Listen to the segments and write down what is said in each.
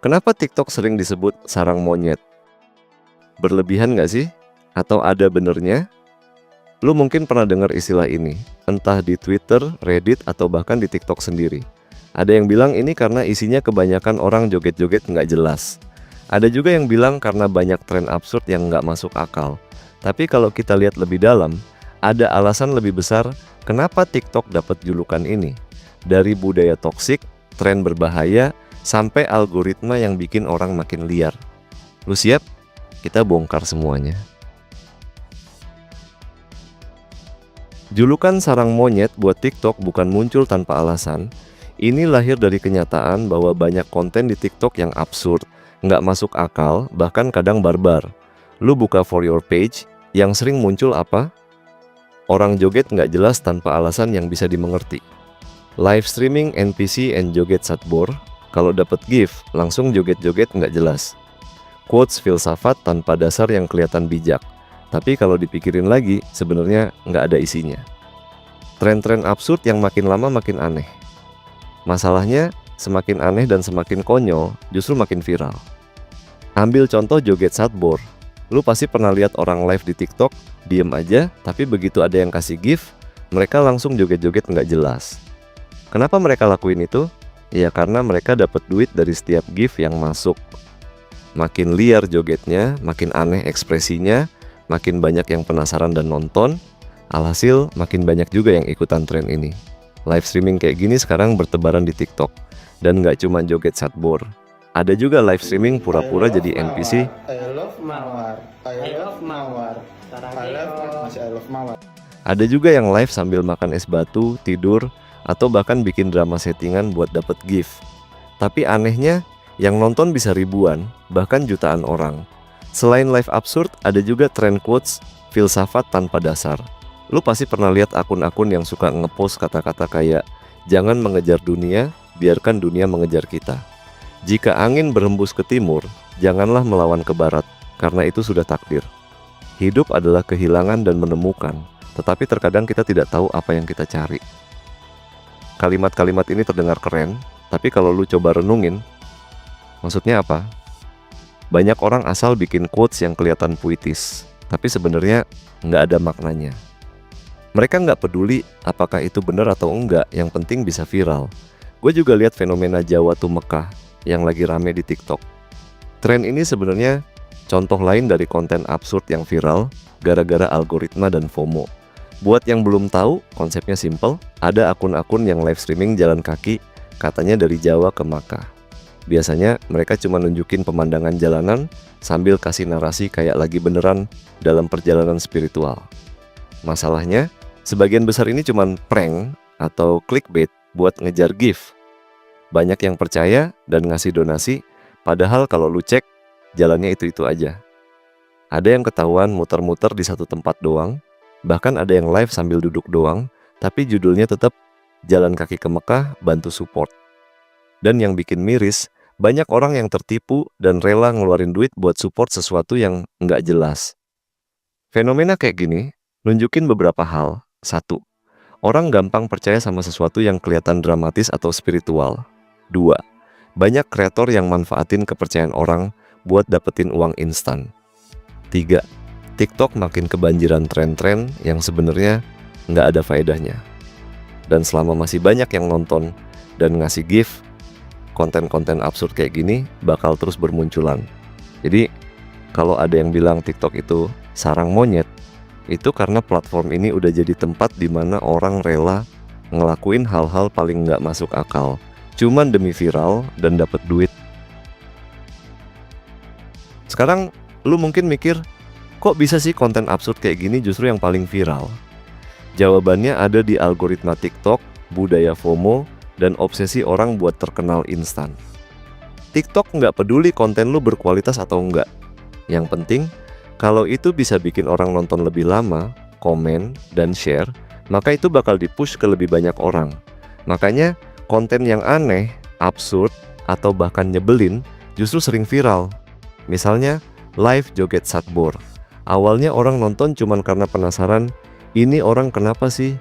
Kenapa TikTok sering disebut sarang monyet? Berlebihan nggak sih? Atau ada benernya? Lu mungkin pernah dengar istilah ini, entah di Twitter, Reddit, atau bahkan di TikTok sendiri. Ada yang bilang ini karena isinya kebanyakan orang joget-joget nggak jelas. Ada juga yang bilang karena banyak tren absurd yang nggak masuk akal. Tapi kalau kita lihat lebih dalam, ada alasan lebih besar kenapa TikTok dapat julukan ini. Dari budaya toksik, tren berbahaya, sampai algoritma yang bikin orang makin liar. Lu siap? Kita bongkar semuanya. Julukan sarang monyet buat TikTok bukan muncul tanpa alasan. Ini lahir dari kenyataan bahwa banyak konten di TikTok yang absurd, nggak masuk akal, bahkan kadang barbar. Lu buka For Your page, yang sering muncul apa? Orang joget nggak jelas tanpa alasan yang bisa dimengerti. Live streaming NPC and joget satbor, kalau dapet gift, langsung joget-joget nggak jelas. Quotes filsafat tanpa dasar yang kelihatan bijak. Tapi kalau dipikirin lagi, sebenarnya nggak ada isinya. Tren-tren absurd yang makin lama makin aneh. Masalahnya, semakin aneh dan semakin konyol, justru makin viral. Ambil contoh joget satbor. Lu pasti pernah lihat orang live di TikTok, diem aja, tapi begitu ada yang kasih gift, mereka langsung joget-joget nggak jelas. Kenapa mereka lakuin itu? Ya karena mereka dapat duit dari setiap gift yang masuk. Makin liar jogetnya, makin aneh ekspresinya, makin banyak yang penasaran dan nonton, alhasil makin banyak juga yang ikutan tren ini. Live streaming kayak gini sekarang bertebaran di TikTok, dan nggak cuma joget satbor. Ada juga live streaming pura-pura jadi NPC. Ada juga yang live sambil makan es batu, tidur, atau bahkan bikin drama settingan buat dapet gift. Tapi anehnya, yang nonton bisa ribuan, bahkan jutaan orang. Selain live absurd, ada juga tren quotes filsafat tanpa dasar. Lu pasti pernah lihat akun-akun yang suka ngepost kata-kata kayak, jangan mengejar dunia, biarkan dunia mengejar kita. Jika angin berhembus ke timur, janganlah melawan ke barat, karena itu sudah takdir. Hidup adalah kehilangan dan menemukan, tetapi terkadang kita tidak tahu apa yang kita cari. Kalimat-kalimat ini terdengar keren, tapi kalau lu coba renungin, maksudnya apa? Banyak orang asal bikin quotes yang kelihatan puitis, tapi sebenarnya nggak ada maknanya. Mereka nggak peduli apakah itu benar atau enggak, yang penting bisa viral. Gue juga lihat fenomena Jawa tuh Mekah yang lagi rame di TikTok. Tren ini sebenarnya contoh lain dari konten absurd yang viral gara-gara algoritma dan FOMO. Buat yang belum tahu, konsepnya simple. Ada akun-akun yang live streaming jalan kaki, katanya dari Jawa ke Makkah. Biasanya mereka cuma nunjukin pemandangan jalanan sambil kasih narasi kayak lagi beneran dalam perjalanan spiritual. Masalahnya, sebagian besar ini cuma prank atau clickbait buat ngejar gift. Banyak yang percaya dan ngasih donasi, padahal kalau lu cek, jalannya itu-itu aja. Ada yang ketahuan muter-muter di satu tempat doang, bahkan ada yang live sambil duduk doang, tapi judulnya tetap jalan kaki ke Mekah, bantu support. Dan yang bikin miris, banyak orang yang tertipu dan rela ngeluarin duit buat support sesuatu yang nggak jelas. Fenomena kayak gini nunjukin beberapa hal. 1. Orang gampang percaya sama sesuatu yang kelihatan dramatis atau spiritual. 2. Banyak kreator yang manfaatin kepercayaan orang buat dapetin uang instan. 3. TikTok makin kebanjiran tren-tren yang sebenarnya nggak ada faedahnya. Dan selama masih banyak yang nonton dan ngasih gift, konten-konten absurd kayak gini bakal terus bermunculan. Jadi, kalau ada yang bilang TikTok itu sarang monyet, itu karena platform ini udah jadi tempat di mana orang rela ngelakuin hal-hal paling nggak masuk akal, cuman demi viral dan dapet duit. Sekarang, lu mungkin mikir, kok bisa sih konten absurd kayak gini justru yang paling viral? Jawabannya ada di algoritma TikTok, budaya FOMO, dan obsesi orang buat terkenal instan. TikTok nggak peduli konten lu berkualitas atau enggak. Yang penting, kalau itu bisa bikin orang nonton lebih lama, komen, dan share, maka itu bakal di-push ke lebih banyak orang. Makanya, konten yang aneh, absurd, atau bahkan nyebelin justru sering viral. Misalnya, live joget satbor. Awalnya orang nonton cuman karena penasaran, ini orang kenapa sih?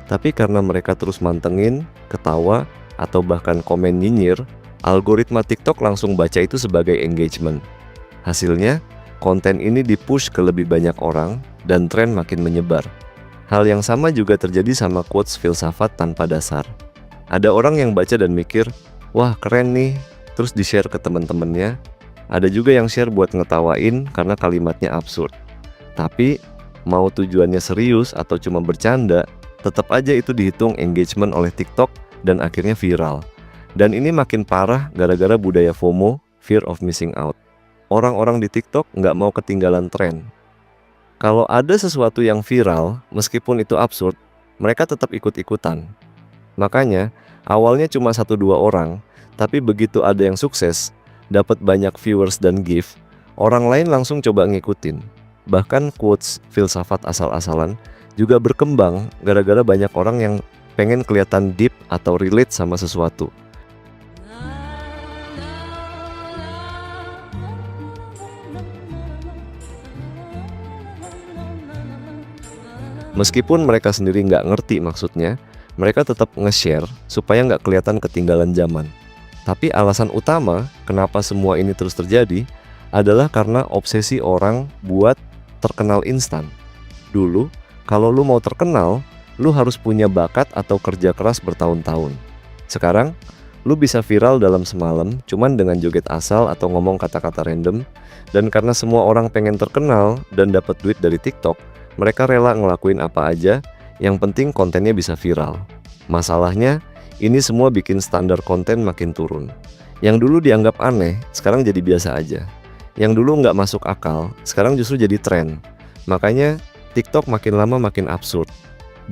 Tapi karena mereka terus mantengin, ketawa, atau bahkan komen nyinyir, Algoritma TikTok langsung baca itu sebagai engagement. Hasilnya, konten ini di-push ke lebih banyak orang dan tren makin menyebar. Hal yang sama juga terjadi sama quotes filsafat tanpa dasar. Ada orang yang baca dan mikir, wah keren nih, terus di-share ke teman-temannya. Ada juga yang share buat ngetawain karena kalimatnya absurd. Tapi, mau tujuannya serius atau cuma bercanda, tetap aja itu dihitung engagement oleh TikTok dan akhirnya viral. Dan ini makin parah gara-gara budaya FOMO, fear of missing out. Orang-orang di TikTok nggak mau ketinggalan tren. Kalau ada sesuatu yang viral, meskipun itu absurd, mereka tetap ikut-ikutan. Makanya, awalnya cuma 1-2 orang, tapi begitu ada yang sukses, dapat banyak viewers dan gift, orang lain langsung coba ngikutin. Bahkan quotes filsafat asal-asalan juga berkembang gara-gara banyak orang yang pengen kelihatan deep atau relate sama sesuatu. Meskipun mereka sendiri nggak ngerti maksudnya, mereka tetap nge-share supaya nggak kelihatan ketinggalan zaman. Tapi alasan utama kenapa semua ini terus terjadi adalah karena obsesi orang buat terkenal instan. Dulu, kalau lu mau terkenal, lu harus punya bakat atau kerja keras bertahun-tahun. Sekarang, lu bisa viral dalam semalam cuman dengan joget asal atau ngomong kata-kata random. Dan karena semua orang pengen terkenal dan dapat duit dari TikTok, mereka rela ngelakuin apa aja, yang penting kontennya bisa viral. Masalahnya, ini semua bikin standar konten makin turun. Yang dulu dianggap aneh, sekarang jadi biasa aja. Yang dulu nggak masuk akal, sekarang justru jadi tren. Makanya, TikTok makin lama makin absurd.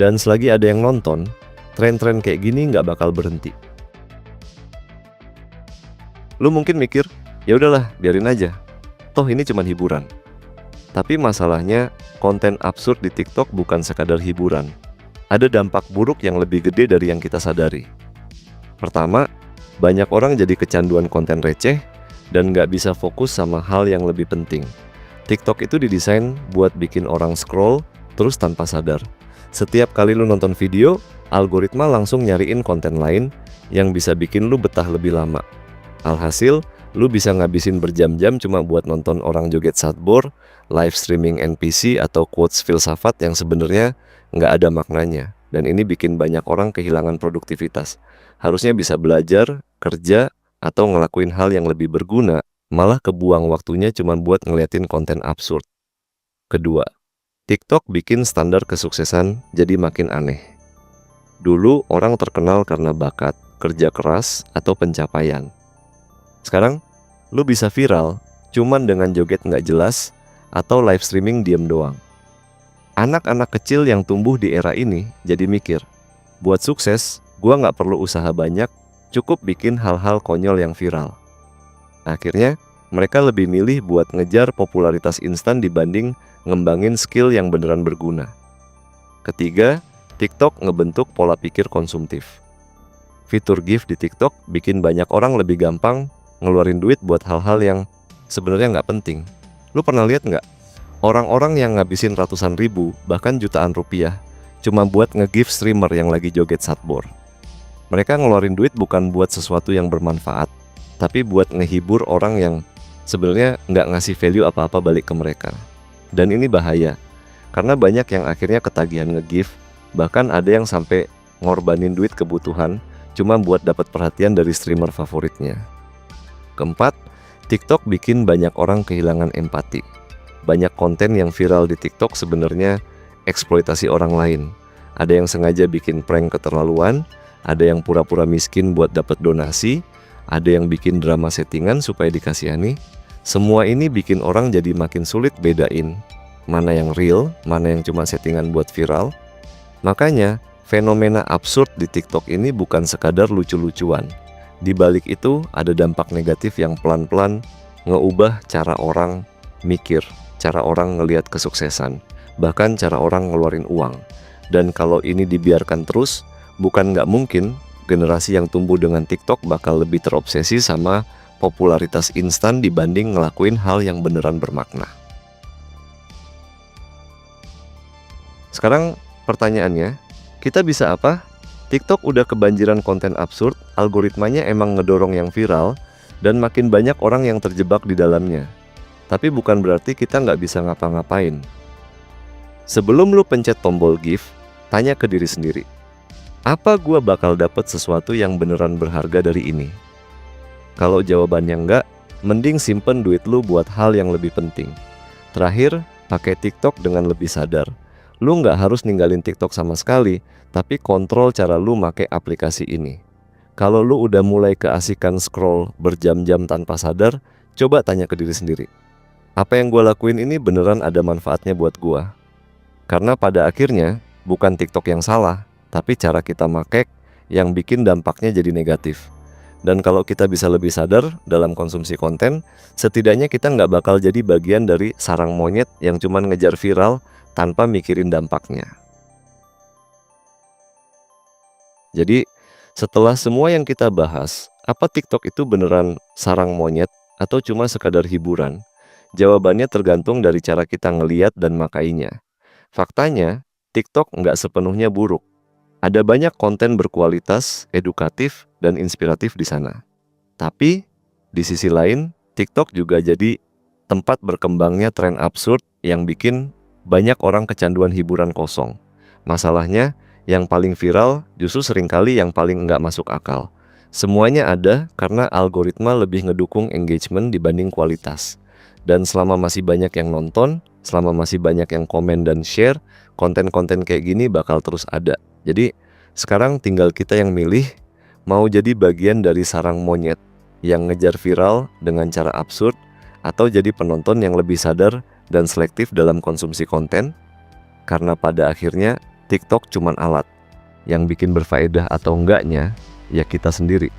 Dan selagi ada yang nonton, tren-tren kayak gini nggak bakal berhenti. Lu mungkin mikir, ya udahlah, biarin aja. Toh ini cuma hiburan. Tapi masalahnya, konten absurd di TikTok bukan sekadar hiburan. Ada dampak buruk yang lebih gede dari yang kita sadari. Pertama, banyak orang jadi kecanduan konten receh dan nggak bisa fokus sama hal yang lebih penting. TikTok itu didesain buat bikin orang scroll terus tanpa sadar. Setiap kali lu nonton video, algoritma langsung nyariin konten lain yang bisa bikin lu betah lebih lama. Alhasil, lu bisa ngabisin berjam-jam cuma buat nonton orang joget sadbor, live streaming NPC atau quotes filsafat yang sebenarnya nggak ada maknanya. Dan ini bikin banyak orang kehilangan produktivitas. Harusnya bisa belajar, kerja, atau ngelakuin hal yang lebih berguna, malah kebuang waktunya cuma buat ngeliatin konten absurd. Kedua, TikTok bikin standar kesuksesan jadi makin aneh. Dulu orang terkenal karena bakat, kerja keras, atau pencapaian. Sekarang, lu bisa viral cuman dengan joget nggak jelas atau live streaming diem doang. Anak-anak kecil yang tumbuh di era ini jadi mikir, buat sukses, gua nggak perlu usaha banyak, cukup bikin hal-hal konyol yang viral. Akhirnya, mereka lebih milih buat ngejar popularitas instan dibanding ngembangin skill yang beneran berguna. Ketiga, TikTok ngebentuk pola pikir konsumtif. Fitur GIF di TikTok bikin banyak orang lebih gampang ngeluarin duit buat hal-hal yang sebenarnya nggak penting. Lu pernah lihat nggak? Orang-orang yang ngabisin ratusan ribu, bahkan jutaan rupiah, cuma buat nge-GIF streamer yang lagi joget sadbor. Mereka ngeluarin duit bukan buat sesuatu yang bermanfaat, tapi buat ngehibur orang yang sebenarnya nggak ngasih value apa-apa balik ke mereka. Dan ini bahaya, karena banyak yang akhirnya ketagihan nge-GIF, bahkan ada yang sampai ngorbanin duit kebutuhan cuma buat dapat perhatian dari streamer favoritnya. Keempat, TikTok bikin banyak orang kehilangan empati. Banyak konten yang viral di TikTok sebenarnya eksploitasi orang lain. Ada yang sengaja bikin prank keterlaluan, ada yang pura-pura miskin buat dapat donasi, ada yang bikin drama settingan supaya dikasihani. Semua ini bikin orang jadi makin sulit bedain mana yang real, mana yang cuma settingan buat viral. Makanya, fenomena absurd di TikTok ini bukan sekadar lucu-lucuan. Di balik itu ada dampak negatif yang pelan-pelan ngeubah cara orang mikir, cara orang ngelihat kesuksesan, bahkan cara orang ngeluarin uang. Dan kalau ini dibiarkan terus, bukan nggak mungkin generasi yang tumbuh dengan TikTok bakal lebih terobsesi sama popularitas instan dibanding ngelakuin hal yang beneran bermakna. Sekarang pertanyaannya, kita bisa apa? TikTok udah kebanjiran konten absurd, algoritmanya emang ngedorong yang viral, dan makin banyak orang yang terjebak di dalamnya. Tapi bukan berarti kita nggak bisa ngapa-ngapain. Sebelum lu pencet tombol give, tanya ke diri sendiri, apa gua bakal dapet sesuatu yang beneran berharga dari ini? Kalau jawabannya enggak, mending simpen duit lu buat hal yang lebih penting. Terakhir, pakai TikTok dengan lebih sadar. Lu nggak harus ninggalin TikTok sama sekali, tapi kontrol cara lu make aplikasi ini. Kalau lu udah mulai keasikan scroll berjam-jam tanpa sadar, coba tanya ke diri sendiri. Apa yang gua lakuin ini beneran ada manfaatnya buat gua? Karena pada akhirnya, bukan TikTok yang salah, tapi cara kita make yang bikin dampaknya jadi negatif. Dan kalau kita bisa lebih sadar dalam konsumsi konten, setidaknya kita nggak bakal jadi bagian dari sarang monyet yang cuman ngejar viral tanpa mikirin dampaknya. Jadi, setelah semua yang kita bahas, apa TikTok itu beneran sarang monyet atau cuma sekadar hiburan? Jawabannya tergantung dari cara kita ngeliat dan makainya. Faktanya, TikTok nggak sepenuhnya buruk. Ada banyak konten berkualitas, edukatif, dan inspiratif di sana. Tapi, di sisi lain, TikTok juga jadi tempat berkembangnya tren absurd yang bikin banyak orang kecanduan hiburan kosong. Masalahnya, yang paling viral justru seringkali yang paling nggak masuk akal. Semuanya ada karena algoritma lebih ngedukung engagement dibanding kualitas. Dan selama masih banyak yang nonton, selama masih banyak yang komen dan share, konten-konten kayak gini bakal terus ada. Jadi, sekarang tinggal kita yang milih mau jadi bagian dari sarang monyet yang ngejar viral dengan cara absurd, atau jadi penonton yang lebih sadar dan selektif dalam konsumsi konten. Karena pada akhirnya TikTok cuman alat, yang bikin berfaedah atau enggaknya ya kita sendiri.